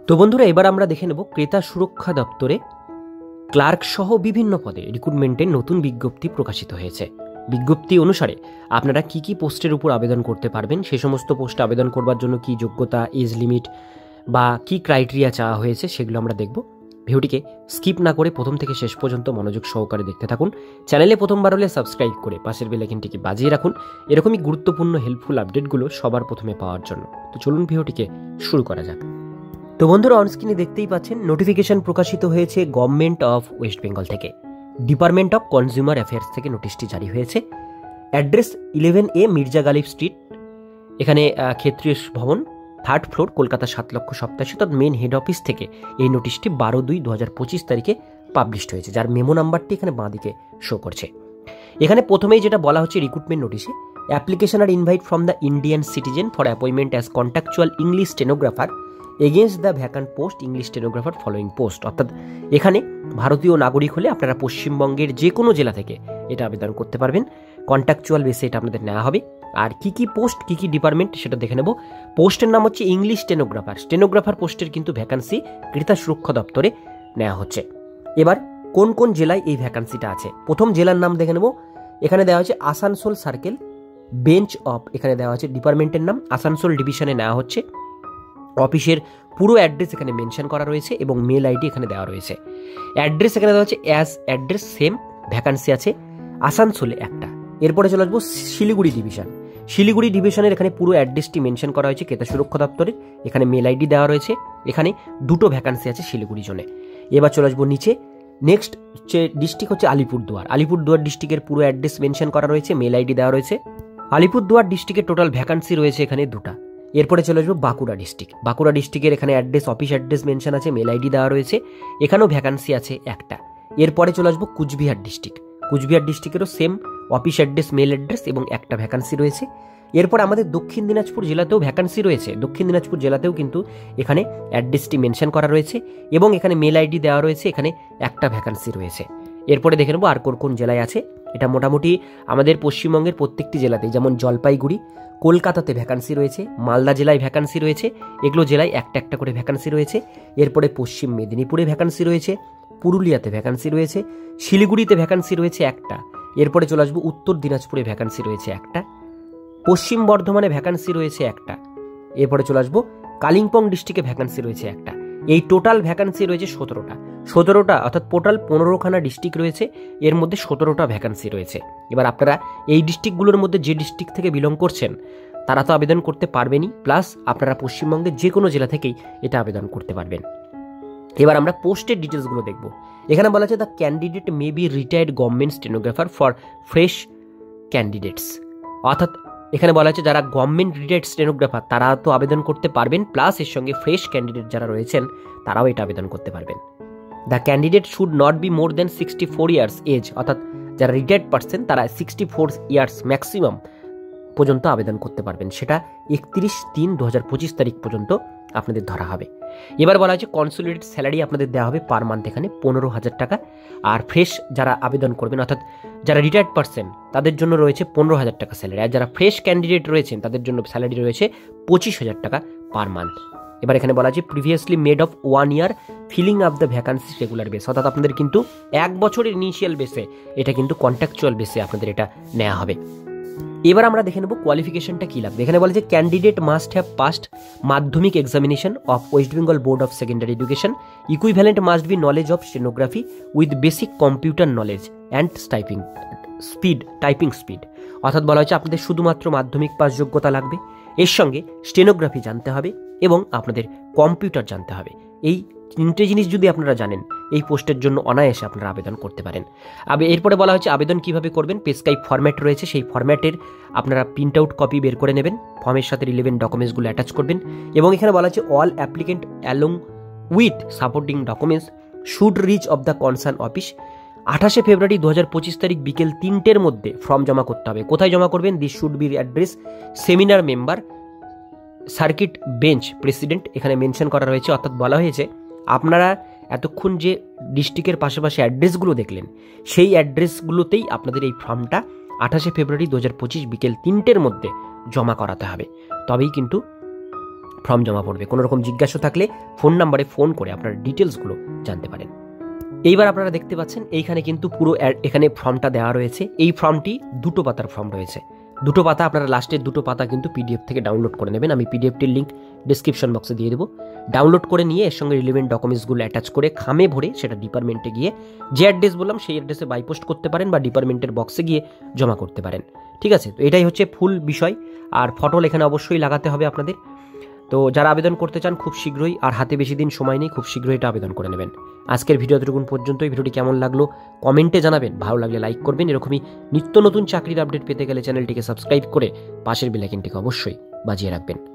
তো বন্ধুরা, এবার আমরা দেখে নেব ক্রেতা সুরক্ষা দপ্তরে ক্লার্ক সহ বিভিন্ন পদে রিক্রুটমেন্টের নতুন বিজ্ঞপ্তি প্রকাশিত হয়েছে। বিজ্ঞপ্তি অনুসারে আপনারা কি কি পোস্টের উপর আবেদন করতে পারবেন, সে সমস্ত পোস্টে আবেদন করবার জন্য কি যোগ্যতা, এজ লিমিট বা কি ক্রাইটেরিয়া চাওয়া হয়েছে সেগুলো আমরা দেখব। ভিডিওটিকে স্কিপ না করে প্রথম থেকে শেষ পর্যন্ত মনোযোগ সহকারে দেখতে থাকুন। চ্যানেলে প্রথমবার হলে সাবস্ক্রাইব করে পাশের বেল আইকনটিকে বাজিয়ে রাখুন এরকমই গুরুত্বপূর্ণ হেল্পফুল আপডেটগুলো সবার প্রথমে পাওয়ার জন্য। তো চলুন ভিডিওটিকে শুরু করা যাক। তো বন্ধুরা, অনস্ক্রিনে দেখতেই পাচ্ছেন নোটিফিকেশন প্রকাশিত হয়েছে গভর্নমেন্ট অফ ওয়েস্ট বেঙ্গল থেকে। ডিপার্টমেন্ট অফ কনজিউমার অ্যাফেয়ার্স থেকে নোটিশটি জারি হয়েছে। Address 11A Mirza Ghalib street, এখানে ক্ষেত্রীয় ভবন, 3rd ফ্লোর, কলকাতা 7,87,000। অর্থাৎ মেন হেড অফিস থেকে এই নোটিশটি 12/2/2025 তারিখে পাবলিশড হয়েছে, যার মেমো নাম্বারটি এখানে বাঁদিকে শো করছে। এখানে প্রথমেই যেটা বলা হচ্ছে রিক্রুটমেন্ট নোটিশে, application are invite from the Indian citizen for appointment as contractual English stenographer against the vacant post English stenographer following post. অর্থাৎ এখানে ভারতীয় নাগরিক হলে আপনারা পশ্চিমবঙ্গের যে কোনো জেলা থেকে এটা আবেদন করতে পারবেন। কন্ট্রাকচুয়াল বেসে এটা আপনাদের নেওয়া হবে। আর কি কি পোস্ট, কি কি ডিপার্টমেন্ট সেটা দেখে নেব। পোস্টের নাম হচ্ছে ইংলিশ স্টেনোগ্রাফার। স্টেনোগ্রাফার পোস্টের কিন্তু ভ্যাকান্সি ক্রেতা সুরক্ষা দপ্তরে নেওয়া হচ্ছে। এবার কোন কোন জেলায় এই ভ্যাকান্সিটা আছে, প্রথম জেলার নাম দেখে নেব। এখানে দেওয়া হচ্ছে আসানসোল সার্কেল বেঞ্চ অফ, এখানে দেওয়া হচ্ছে ডিপার্টমেন্টের নাম, আসানসোল ডিভিশনে নেওয়া হচ্ছে। অফিসের পুরো অ্যাড্রেস এখানে মেনশন করা রয়েছে এবং মেল আইডি এখানে দেওয়া রয়েছে। অ্যাড্রেস এখানে দেওয়া হচ্ছে অ্যাজ অ্যাড্রেস সেম, ভ্যাকান্সি আছে আসানসোলে একটা। এরপরে চলে আসবো শিলিগুড়ি ডিভিশন। শিলিগুড়ি ডিভিশনের এখানে পুরো অ্যাড্রেসটি মেনশন করা হয়েছে ক্রেতা সুরক্ষা দপ্তরের, এখানে মেল আইডি দেওয়া রয়েছে। এখানে 2টো ভ্যাকান্সি আছে শিলিগুড়ি জোনে। এবার চলে আসবো নিচে, নেক্সট হচ্ছে ডিস্ট্রিক্ট হচ্ছে আলিপুরদুয়ার। আলিপুরদুয়ার ডিস্ট্রিক্টের পুরো অ্যাড্রেস মেনশন করা রয়েছে, মেল আইডি দেওয়া রয়েছে। আলিপুরদুয়ার ডিস্ট্রিক্টের টোটাল ভ্যাকান্সি রয়েছে এখানে 2টা। এরপরে চলে আসবো বাঁকুড়া ডিস্ট্রিক্ট। বাঁকুড়া ডিস্ট্রিক্টের এখানে অ্যাড্রেস, অফিস অ্যাড্রেস মেনশন আছে, মেল আইডি দেওয়া রয়েছে, এখানেও ভ্যাকান্সি আছে একটা। এরপরে চলে আসবো কুচবিহার ডিস্ট্রিক্ট। কুচবিহার ডিস্ট্রিক্টেরও same office address, mail address এবং একটা ভ্যাকান্সি রয়েছে। এরপর আমাদের দক্ষিণ দিনাজপুর জেলাতেও ভ্যাকান্সি রয়েছে। দক্ষিণ দিনাজপুর জেলাতেও কিন্তু এখানে অ্যাড্রেসটি মেনশন করা রয়েছে এবং এখানে মেল আইডি দেওয়া রয়েছে, এখানে একটা ভ্যাকান্সি রয়েছে। এরপরে দেখে নেবো আর কোন জেলায় আছে। এটা মোটামুটি আমাদের পশ্চিমবঙ্গের প্রত্যেকটি জেলাতে, যেমন জলপাইগুড়ি, কলকাতাতে ভ্যাকান্সি রয়েছে, মালদা জেলায় ভ্যাকান্সি রয়েছে, এগুলো জেলায় একটা একটা করে ভ্যাকান্সি রয়েছে। এরপরে পশ্চিম মেদিনীপুরে ভ্যাকান্সি রয়েছে, পুরুলিয়াতে ভ্যাকান্সি রয়েছে, শিলিগুড়িতে ভ্যাকান্সি রয়েছে একটা। এরপরে চলে আসবো উত্তর দিনাজপুরে ভ্যাকান্সি রয়েছে একটা, পশ্চিম বর্ধমানে ভ্যাকান্সি রয়েছে একটা। এরপরে চলে আসবো কালিম্পং ডিস্ট্রিক্টে ভ্যাকান্সি রয়েছে একটা। এই টোটাল ভ্যাকান্সি রয়েছে 17টা, অর্থাৎ টোটাল 15খানা ডিস্ট্রিক্ট রয়েছে, এর মধ্যে 17টা ভ্যাকান্সি রয়েছে। এবার আপনারা এই ডিস্ট্রিক্টগুলোর মধ্যে যে ডিস্ট্রিক্ট থেকে বিলং করছেন তারা তো আবেদন করতে পারবেনই, প্লাস আপনারা পশ্চিমবঙ্গের যে কোনো জেলা থেকেই এটা আবেদন করতে পারবেন। এবার আমরা পোস্টের ডিটেলসগুলো দেখব। এখানে বলা আছে the candidate may be retired government stenographer for fresh candidates. অর্থাৎ এখানে বলা আছে যারা গভর্নমেন্ট রিটায়ার্ড স্টেনোগ্রাফার তারা তো আবেদন করতে পারবেন, প্লাস এর সঙ্গে ফ্রেশ ক্যান্ডিডেট যারা রয়েছেন তারাও এটা আবেদন করতে পারবেন। The candidate should not be more than 64 years age, অর্থাৎ যারা রিটায়ার্ড পারসন তারা 64 ইয়ার্স ম্যাক্সিমাম পর্যন্ত আবেদন করতে পারবেন, সেটা 31/3/2025 তারিখ পর্যন্ত আপনাদের ধরা হবে। এবার বলা হয়েছে কনসোলিডেটেড স্যালারি আপনাদের দেওয়া হবে পার মান্থ এখানে 15,000 টাকা। আর ফ্রেশ যারা আবেদন করবেন, অর্থাৎ যারা রিটায়ার্ড পারসন তাদের জন্য রয়েছে 15,000 টাকা স্যালারি, আর যারা ফ্রেশ ক্যান্ডিডেট রয়েছেন তাদের জন্য স্যালারি রয়েছে 25,000 টাকা পার মান্থ। এবার এখানে বলা আছে previously made of 1 year filling up the vacancy regular base, অর্থাৎ আপনাদের কিন্তু 1 বছরের ইনিশিয়াল বেসে, এটা কিন্তু কন্ট্রাকচুয়াল বেসে আপনাদের এটা নেওয়া হবে। এবার আমরা দেখে নেব কোয়ালিফিকেশনটা কী লাগবে। এখানে বলা যে ক্যান্ডিডেট মাস্ট হ্যাভ পাস্ট মাধ্যমিক examination of West Bengal board of secondary education, equivalent must be knowledge of stenography with basic computer knowledge and typing speed. অর্থাৎ বলা হয়েছে আপনাদের শুধুমাত্র মাধ্যমিক পাস যোগ্যতা লাগবে, এর সঙ্গে স্টেনোগ্রাফি জানতে হবে এবং আপনাদের কম্পিউটার জানতে হবে। এই 3টে জিনিস যদি আপনারা জানেন এই পোস্টের জন্য অনায়াসে আপনারা আবেদন করতে পারেন। এরপরে বলা হচ্ছে আবেদন কিভাবে করবেন। প্রেসক্রাইব ফরম্যাট রয়েছে, সেই ফরম্যাটের আপনারা প্রিন্ট আউট কপি বের করে নেবেন, ফর্মের সাথে রিলেভেন্ট ডকুমেন্টসগুলো অ্যাটাচ করবেন এবং এখানে বলা হচ্ছে all applicant along with supporting documents should reach of the concern office 28শে ফেব্রুয়ারি 2025 তারিখ বিকেল 3টের মধ্যে ফর্ম জমা করতে হবে। কোথায় জমা করবেন? This should be address seminar member circuit bench president, এখানে মেনশন করা রয়েছে। অর্থাৎ বলা হয়েছে আপনারা এতক্ষণ যে ডিস্ট্রিক্টের পাশাপাশি অ্যাড্রেসগুলো দেখলেন সেই অ্যাড্রেসগুলোতেই আপনাদের এই ফর্মটা 28শে ফেব্রুয়ারি 2025 বিকেল 3টের মধ্যে জমা করাতে হবে, তবেই কিন্তু ফর্ম জমা পড়বে। কোনো রকম জিজ্ঞাসা থাকলে ফোন নাম্বারে ফোন করে আপনার ডিটেলসগুলো জানতে পারেন। এইবার আপনারা দেখতে পাচ্ছেন এইখানে কিন্তু পুরো এখানে ফর্মটা দেওয়া রয়েছে। এই ফর্মটি 2টো পাতার ফর্ম রয়েছে। 2টো পাতা, আপনারা লাস্টের 2টো পাতা কিন্তু পিডিএফ থেকে ডাউনলোড করে নেবেন। আমি পিডিএফটির লিঙ্ক ডিসক্রিপশন বক্সে দিয়ে দেবো। ডাউনলোড করে নিয়ে এর সঙ্গে রিলেভেন্ট ডকুমেন্টসগুলো অ্যাটাচ করে খামে ভরে সেটা ডিপার্টমেন্টে গিয়ে যে অ্যাড্রেস বললাম সেই অ্যাড্রেসে বাই পোস্ট করতে পারেন বা ডিপার্টমেন্টের বক্সে গিয়ে জমা করতে পারেন। ঠিক আছে, তো এটাই হচ্ছে ফুল বিষয়। আর ফটো এখানে অবশ্যই লাগাতে হবে আপনাদের। তো যারা আবেদন করতে চান খুব শীঘ্রই, আর হাতে বেশি দিন সময় নেই, খুব শীঘ্রই এটা আবেদন করে নেবেন। আজকের ভিডিও এতটুকুন পর্যন্তই। ভিডিওটি কেমন লাগলো কমেন্টে জানাবেন, ভালো লাগলে লাইক করবেন। এরকমই নিত্য নতুন চাকরির আপডেট পেতে গেলে চ্যানেলটিকে সাবস্ক্রাইব করে পাশের বেল আইকনটিকে অবশ্যই বাজিয়ে রাখবেন।